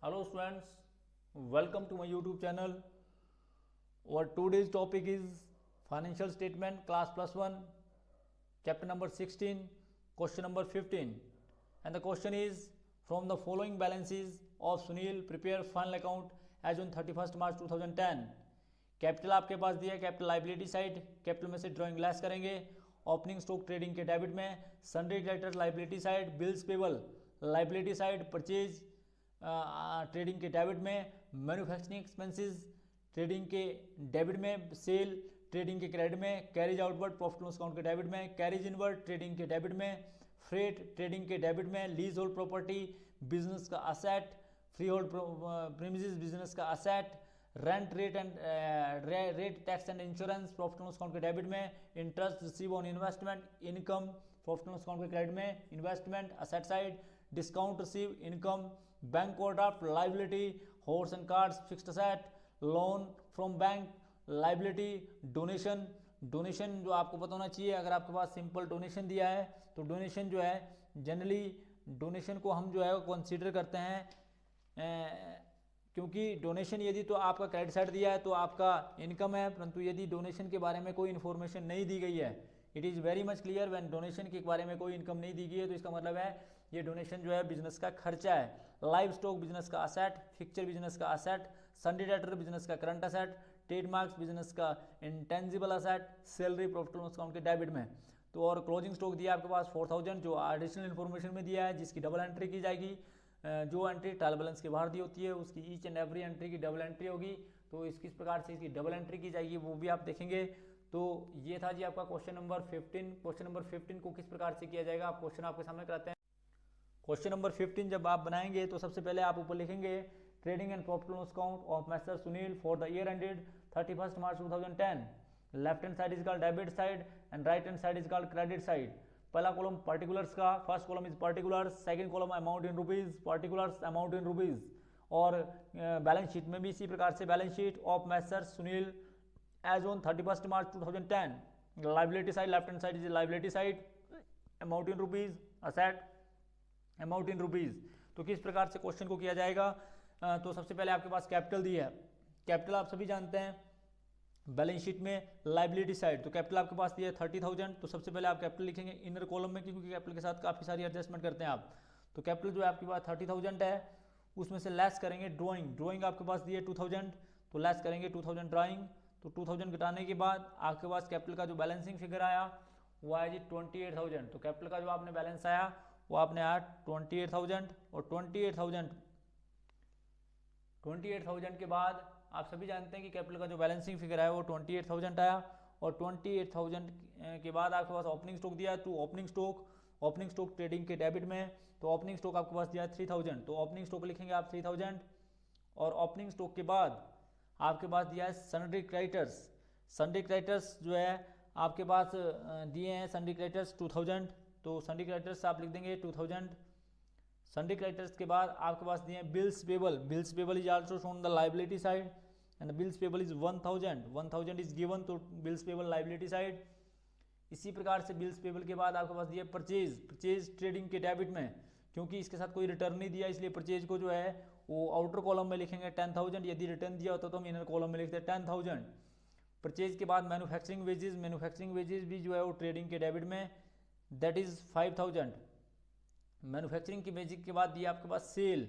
Hello students, welcome to my YouTube channel. Our today's topic is financial statement class plus 1, chapter number 16, question number 15. And the question is, from the following balances of Sunil prepare final account as on 31st March 2010. Capital आपके पास दिया है, capital liability side, capital में से drawing less करेंगे, opening stock trading के debit में, sundry creditors liability side, bills payable liability side, purchase trading के डेबिट में, मैन्युफैक्चरिंग एक्सपेंसेस ट्रेडिंग के डेबिट में, सेल ट्रेडिंग के क्रेडिट में, carriage outward profit loss account के डेबिट में, कैरिज इनवर्ड ट्रेडिंग के डेबिट में, फ्रेट ट्रेडिंग के डेबिट में, लीज होल्ड प्रॉपर्टी बिजनेस का asset, free hold premises business का asset, rent rate and rate tax and insurance profit loss account के debit में, interest receive on investment income profit loss account के credit में, investment asset side, discount receive income, bank overdraft liability, horse and cards fixed asset, loan from bank liability, donation donation जो आपको पता होना चाहिए, अगर आपके पास सिंपल डोनेशन दिया है तो डोनेशन जो है जनरली डोनेशन को हम जो है कंसीडर करते हैं क्योंकि डोनेशन यदि तो आपका क्रेडिट साइड दिया है तो आपका इनकम है, परंतु यदि डोनेशन के बारे में कोई इन्फॉर्मेशन नहीं दी गई है, it is very much clear when donation के बारे में कोई इनकम नहीं दी गई है तो इसका मतलब है ये डोनेशन जो है बिजनेस का खर्चा है। लाइव स्टॉक बिजनेस का असेट, फिक्चर बिजनेस का असेट, सन्डी डेटर बिजनेस का करंट असेट, ट्रेडमार्क्स बिजनेस का intangible asset, salary profit loss account के डेबिट में। तो और क्लोजिंग स्टॉक दिया आपके पास 4000 जो एडिशनल इन्फॉर्मेशन में दिया है, जिसकी डबल एंट्री की जाएगी। जो एंट्री ट्रायल बैलेंस के बाहर दी होती है उसकी ईच एंड एवरी एंट्री की डबल एंट्री होगी, तो किस प्रकार से इसकी डबल एंट्री की जाएगी वो भी आप देखेंगे। तो ये था जी आपका क्वेश्चन नंबर 15। क्वेश्चन नंबर 15 को किस प्रकार से किया जाएगा, आप क्वेश्चन आपके सामने कराते हैं। क्वेश्चन नंबर 15 जब आप बनाएंगे तो सबसे पहले आप ऊपर लिखेंगे trading and profit loss account of master Sunil for the year ended 31st March 2010। Left hand side is called debit side and right hand side is called credit side. पहला कॉलम पर्टिकुलर्स का, first column is particulars, second column amount in rupees, particulars amount in rupees. और balance sheet में भी इसी प्रकार से balance sheet of master Sunil as on 31st March 2010। Liability side, left hand side is liability side, amount in rupees, asset amount in rupees. तो किस प्रकार से क्वेश्चन को किया जाएगा, तो सबसे पहले आपके पास कैपिटल दी है, कैपिटल आप सभी जानते हैं बैलेंस शीट में लाइबिलिटी साइड, तो कैपिटल आपके पास दिया है 30,000। तो सबसे पहले आप कैपिटल लिखेंगे इनर कॉलम में, क्योंकि कैपिटल के साथ काफ़ी सारी एडजस्टमेंट करते हैं आप। तो कैपिटल जो है आपके पास 30,000 है, उसमें से लेस करेंगे ड्राइंग, ड्राइंग आपके पास दी है 2000, तो लेस करेंगे 2000 ड्राइंग। तो 2000 घटाने के बाद आपके पास कैपिटल का जो बैलेंसिंग फिगर आया वो आया जी 28,000। तो कैपिटल का जो आपने बैलेंस आया वो आपने आया 28,000, और 28,000 के बाद आप सभी जानते हैं कि कैपिटल का जो बैलेंसिंग फिगर है वो 28,000 आया, और 28,000 के बाद आपके पास ओपनिंग स्टॉक दिया, तो ओपनिंग स्टॉक ट्रेडिंग के डेबिट में, तो ओपनिंग स्टॉक आपके पास दिया 3000, तो ओपनिंग स्टॉक लिखेंगे आप 3000। और ओपनिंग स्टॉक के बाद आपके पास दिया है सन्ड्री क्रेडिटर्स, सन्ड्री क्रेडिटर्स जो है आपके पास दिए हैं सन्ड्री क्रेडिटर्स 2000, तो सन्ड्री क्रेडिटर्स आप लिख देंगे 2000। सन्ड्री क्रेडिटर्स के बाद आपके पास दिए हैं bills payable, bills payable is also shown the liability side and bills payable is 1000 is given, तो बिल्स पेबल लाइबिलिटी साइड। इसी प्रकार से बिल्स पेबल के बाद आपके पास दिया परचेज ट्रेडिंग के डेबिट में, क्योंकि इसके साथ कोई रिटर्न नहीं दिया इसलिए परचेज को जो है वो आउटर कॉलम में लिखेंगे 10,000, यदि रिटर्न दिया होता तो हम इनर कॉलम में लिखते हैं 10,000। परचेज के बाद मैन्युफैक्चरिंग वेजेस भी जो है वो ट्रेडिंग के डेबिट में, दैट इज 5,000। मैन्युफैक्चरिंग की बेसिक के बाद दिया आपके पास सेल,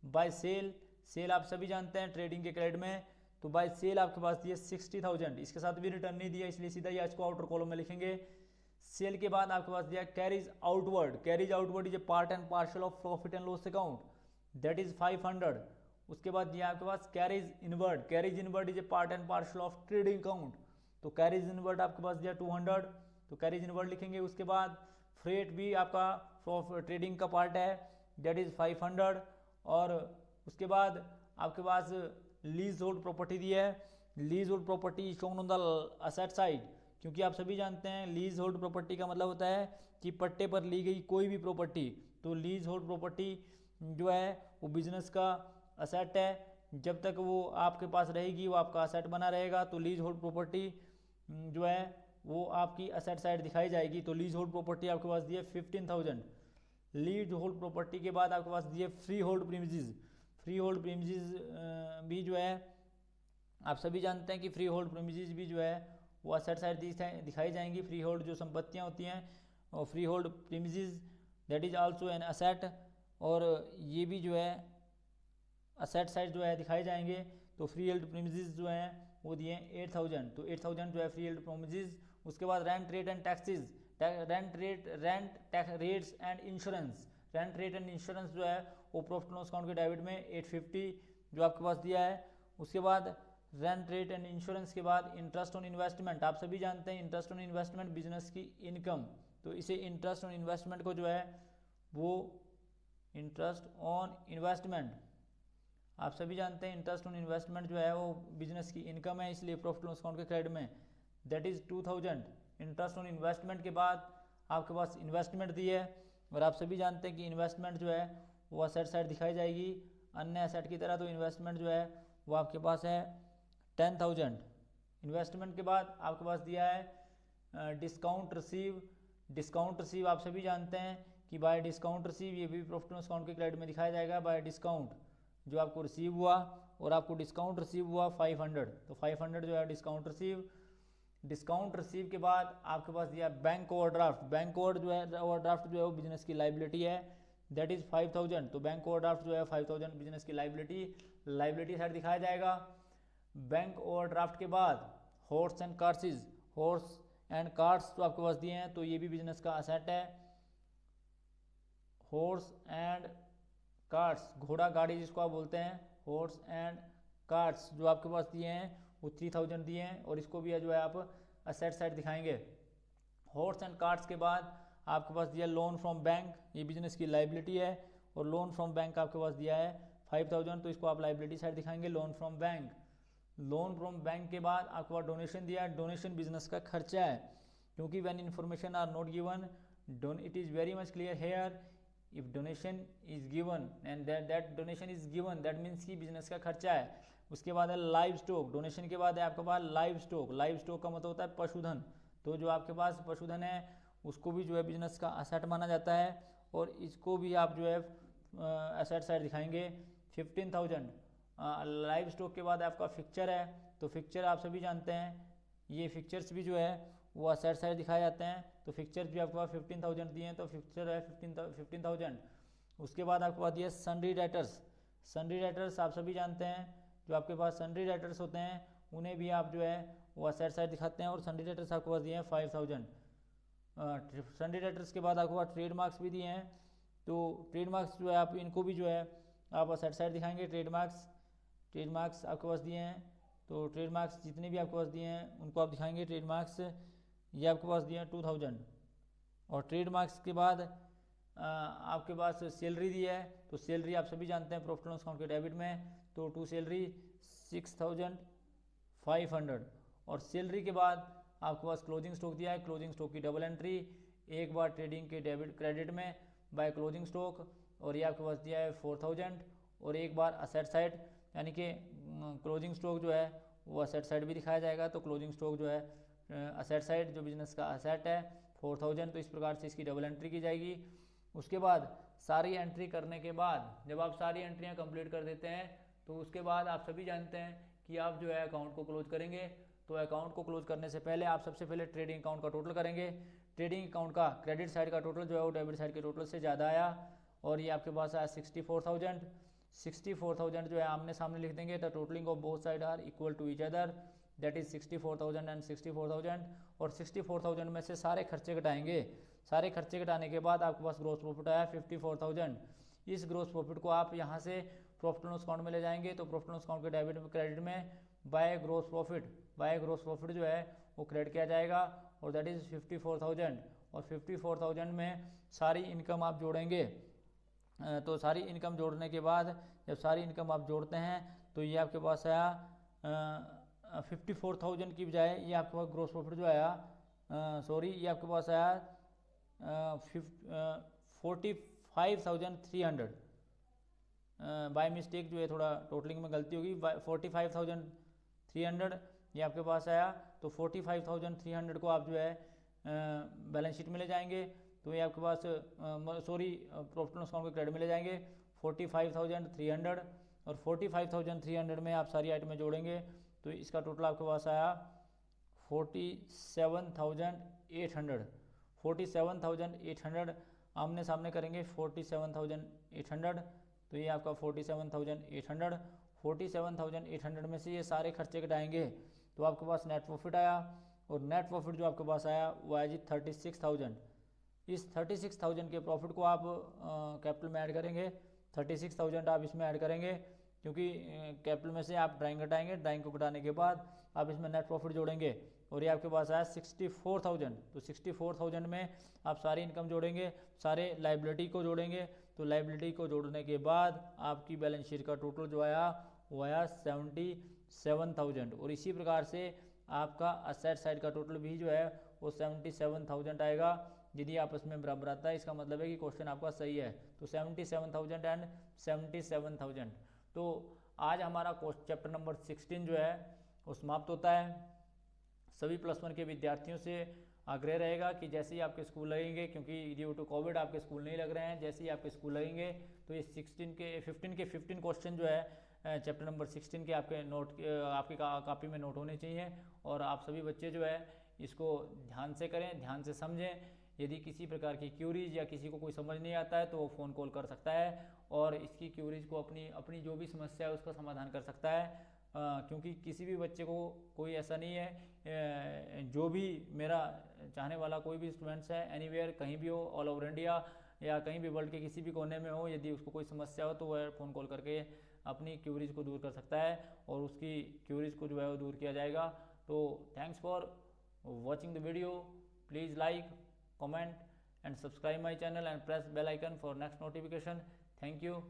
बाय सेल आप सभी जानते हैं ट्रेडिंग के क्रेडिट में, तो बाय सेल आपके पास दिए 60,000, इसके साथ भी रिटर्न नहीं दिया इसलिए सीधा ही इसको आउटर कॉलम में लिखेंगे। सेल के बाद आपके पास दिया carriage outward is a part and parcel of profit and loss account, that is 500। उसके बाद दिया आपके पास carriage inward is a part and parcel of trading account, तो कैरिज इनवर्ड आपके पास दिया 200, तो कैरिज इनवर्ड लिखेंगे। उसके बाद फ्रेट भी आपका ट्रेडिंग का पार्ट है, दैट इज 500। और उसके बाद आपके पास लीज होल्ड प्रॉपर्टी दी है, lease hold property shown on the asset side, क्योंकि आप सभी जानते हैं लीज होल्ड प्रॉपर्टी का मतलब होता है कि पट्टे पर ली गई कोई भी प्रॉपर्टी, तो लीज होल्ड प्रॉपर्टी जो है वो बिजनेस का असेट है, जब तक वो आपके पास रहेगी वो आपका असेट बना रहेगा। तो लीज होल्ड प्रॉपर्टी जो है वो आपकी असेट साइड दिखाई जाएगी। तो लीज होल्ड प्रॉपर्टी आपके पास दी है 15,000। लीज होल्ड प्रॉपर्टी के बाद आपके पास दी है free hold premises, free hold premises भी जो है आप सभी जानते हैं कि फ्री होल्ड प्रीमिसेस भी जो है वो असेट साइड दिखाई जाएंगी। फ्री होल्ड जो संपत्तियां होती हैं और free hold premises that is also an asset, और ये भी जो है असेट साइड जो है दिखाए जाएंगे। तो फ्री होल्ड प्रीमिसेस जो है वो दिए 8000, तो 8000 जो है फ्री होल्ड प्रीमिसेस। उसके बाद rent rate and taxes, rent rates and insurance, rent rate and insurance जो है वो प्रॉफिट लॉस अकाउंट के डेबिट में 850 जो आपके पास दिया है। उसके बाद रेंट रेट एंड इंश्योरेंस के बाद इंटरेस्ट ऑन इन्वेस्टमेंट, आप सभी जानते हैं इंटरेस्ट ऑन इन्वेस्टमेंट बिजनेस की इनकम, तो इसे इंटरेस्ट ऑन इन्वेस्टमेंट को जो है वो इंटरेस्ट ऑन इन्वेस्टमेंट, आप सभी जानते हैं इंटरेस्ट ऑन इन्वेस्टमेंट जो है वो बिजनेस की इनकम है, इसलिए प्रॉफिट लॉस अकाउंट के क्रेडिट में that is 2000। Interest on investment के बाद आपके पास इन्वेस्टमेंट दी है, और आप सभी जानते हैं कि इन्वेस्टमेंट जो है वो असेट साइड दिखाई जाएगी अन्य असेट की तरह। तो इन्वेस्टमेंट जो है वो आपके पास है 10,000। इन्वेस्टमेंट के बाद आपके पास दिया है डिस्काउंट रिसीव। डिस्काउंट रिसीव आप सभी जानते हैं कि बाय डिस्काउंट रिसीव, ये भी प्रॉफिट लॉस अकाउंट के क्रेडिट में दिखाया जाएगा। बाय डिस्काउंट जो आपको रिसीव हुआ, और आपको डिस्काउंट रिसीव हुआ 500, तो 500 जो है डिस्काउंट रिसीव। डिस्काउंट रिसीव के बाद आपके पास दिया बैंक ओवरड्राफ्ट। बैंक ओवर जो है ओवरड्राफ्ट जो है वो बिजनेस की लाइबिलिटी है, दैट इज 5000। तो बैंक ओवरड्राफ्ट जो है 5000 बिजनेस की लाइबिलिटी साइड दिखाया जाएगा। बैंक ओवरड्राफ्ट के बाद horse and carts, horse and carts जो आपके पास दिए हैं तो ये भी बिजनेस का असेट है। हॉर्स एंड कार्ट्स, घोड़ा गाड़ी जिसको आप बोलते हैं, हॉर्स एंड कार्ट्स जो आपके पास दिए हैं वो 3000 दिए हैं, और इसको भी जो है आप असेट साइड दिखाएंगे। हॉर्स एंड कार्ट्स के बाद आपके पास दिया लोन फ्रॉम बैंक, ये बिजनेस की लाइबिलिटी है, और लोन फ्रॉम बैंक आपके पास दिया है 5000, तो इसको आप लाइबिलिटी साइड दिखाएंगे loan from bank. Loan from bank के बाद आपके पास डोनेशन दिया है, डोनेशन बिजनेस का खर्चा है, क्योंकि when information are not given it is very much clear here if donation is given and that donation is given that means कि बिजनेस का खर्चा है। उसके बाद है लाइव स्टॉक, डोनेशन के बाद है आपके पास लाइव स्टॉक। लाइव स्टॉक का मतलब होता है पशुधन, तो जो आपके पास पशुधन है उसको भी जो है बिजनेस का असेट माना जाता है, और इसको भी आप जो है असेट साइड दिखाएंगे 15,000। लाइव स्टॉक के बाद आपका फिक्चर है, तो फिक्चर आप सभी जानते हैं ये फिक्चर्स भी जो है वो असेट साइड दिखाए जाते हैं, तो फिक्चर्स भी आपके पास 15,000 दिए हैं, तो फिक्चर है 15,000। उसके बाद आपके पास दिए सन्ड्री डेटर्स। सन्ड्री डेटर्स आप सभी जानते हैं जो आपके पास सन्ड्री डेटर्स होते हैं उन्हें भी आप जो है वो असेट साइड दिखाते हैं, और सन्ड्री डेटर्स आपके पास दिए हैं 5000। सन्ड्री डेटर्स के बाद आपके पास ट्रेड मार्क्स भी दिए हैं, तो ट्रेड मार्क्स जो है आप इनको भी जो है आप असेट साइड दिखाएंगे। ट्रेड मार्क्स आपके पास दिए हैं, तो ट्रेड मार्क्स जितने भी आपके पास दिए हैं उनको आप दिखाएंगे। ट्रेड मार्क्स ये आपके पास दिए हैं 2000, और ट्रेड मार्क्स के बाद आपके पास सैलरी दी है, तो सैलरी आप सभी जानते हैं प्रॉफिट लॉस अकाउंट के डेबिट में, तो टू सैलरी 6500, और सैलरी के बाद आपके पास क्लोजिंग स्टॉक दिया है। क्लोजिंग स्टॉक की डबल एंट्री, एक बार ट्रेडिंग के डेबिट क्रेडिट में बाय क्लोजिंग स्टॉक, और ये आपके पास दिया है 4000, और एक बार असेट साइड, यानी कि क्लोजिंग स्टॉक जो है वो असेट साइड भी दिखाया जाएगा। तो क्लोजिंग स्टॉक जो है असेट साइड जो बिजनेस का असेट है 4000, तो इस प्रकार से इसकी डबल एंट्री की जाएगी। उसके बाद सारी एंट्री करने के बाद जब आप सारी एंट्रियां कंप्लीट कर देते हैं तो उसके बाद आप सभी जानते हैं कि आप जो है अकाउंट को क्लोज करेंगे। तो अकाउंट को क्लोज करने से पहले आप सबसे पहले ट्रेडिंग अकाउंट का टोटल करेंगे। ट्रेडिंग अकाउंट का क्रेडिट साइड का टोटल जो है वो डेबिट साइड के टोटल से ज़्यादा आया, और ये आपके पास आया 64,000। 64,000 जो है आमने सामने लिख देंगे, the totalling of both side are equal to each other, that is 64,000 and 64,000, और 64,000 में से सारे खर्चे घटाएंगे। सारे खर्चे घटाने के बाद आपके पास ग्रोस प्रॉफिट आया 54,000। इस ग्रोस प्रॉफिट को आप यहाँ से प्रॉफिट एंड लॉस अकाउंट में ले जाएंगे, तो प्रॉफिट एंड लॉस अकाउंट के डेबिट में क्रेडिट में बाय ग्रोस प्रॉफिट जो है वो क्रेडिट किया जाएगा, और दैट इज 54,000, और 54,000 में सारी इनकम आप जोड़ेंगे। तो सारी इनकम जोड़ने के बाद जब सारी इनकम आप जोड़ते हैं तो ये आपके पास आया 54,000 की बजाय ये आपके पास ग्रोस प्रॉफिट जो आया ये आपके पास आया 45,300। बाय मिस्टेक जो है थोड़ा टोटलिंग में गलती होगी, 45,300 ये आपके पास आया। तो 45,300 को आप जो है बैलेंस शीट में ले जाएंगे, तो ये आपके पास प्रॉफिट एंड लॉस अकाउंट के क्रेडिट में ले जाएंगे 45,300, और 45,300 में आप सारी आइटमें जोड़ेंगे तो इसका टोटल आपके पास आया 47,800। 47,800 आमने सामने करेंगे 47,800, तो ये आपका 47,800। 47,800 में से ये सारे खर्चे घटाएंगे तो आपके पास नेट प्रॉफिट आया, और नेट प्रॉफिट जो आपके पास आया वो आया जी 36,000। इस 36,000 के प्रॉफिट को आप कैपिटल में ऐड करेंगे। 36,000 आप इसमें ऐड करेंगे, क्योंकि कैपिटल में से आप ड्राइंग घटाएंगे, ड्राइंग को घटाने के बाद आप इसमें नेट प्रॉफिट जोड़ेंगे, और ये आपके पास आया 64,000। तो 64,000 में आप सारी इनकम जोड़ेंगे, सारे लाइबिलिटी को जोड़ेंगे, तो लाइबिलिटी को जोड़ने के बाद आपकी बैलेंस शीट का टोटल जो आया वो आया 77,000। और इसी प्रकार से आपका असेट साइड का टोटल भी जो है वो 77,000 आएगा। यदि आपस में बराबर आता है इसका मतलब है कि क्वेश्चन आपका सही है। तो 77,000 एंड 77,000। तो आज हमारा चैप्टर नंबर 16 जो है वो समाप्त होता है। सभी +1 के विद्यार्थियों से आग्रह रहेगा कि जैसे ही आपके स्कूल लगेंगे, क्योंकि ड्यू टू कोविड आपके स्कूल नहीं लग रहे हैं, जैसे ही आपके स्कूल लगेंगे तो ये 15 क्वेश्चन जो है चैप्टर नंबर 16 के आपके नोट आपकी कॉपी में नोट होने चाहिए, और आप सभी बच्चे जो है इसको ध्यान से करें, ध्यान से समझें। यदि किसी प्रकार की क्यूरीज या किसी को कोई समझ नहीं आता है तो वो फ़ोन कॉल कर सकता है और इसकी क्यूरीज को अपनी जो भी समस्या है उसका समाधान कर सकता है। क्योंकि किसी भी बच्चे को कोई ऐसा नहीं है, जो भी मेरा चाहने वाला कोई भी स्टूडेंट्स है एनीवेयर कहीं भी हो, ऑल ओवर इंडिया या कहीं भी वर्ल्ड के किसी भी कोने में हो, यदि उसको कोई समस्या हो तो वह फ़ोन कॉल करके अपनी क्यूरीज को दूर कर सकता है और उसकी क्यूरीज को जो है वो दूर किया जाएगा। तो thanks for watching the video. Please like, comment and subscribe my channel and press bell icon for next notification. Thank you.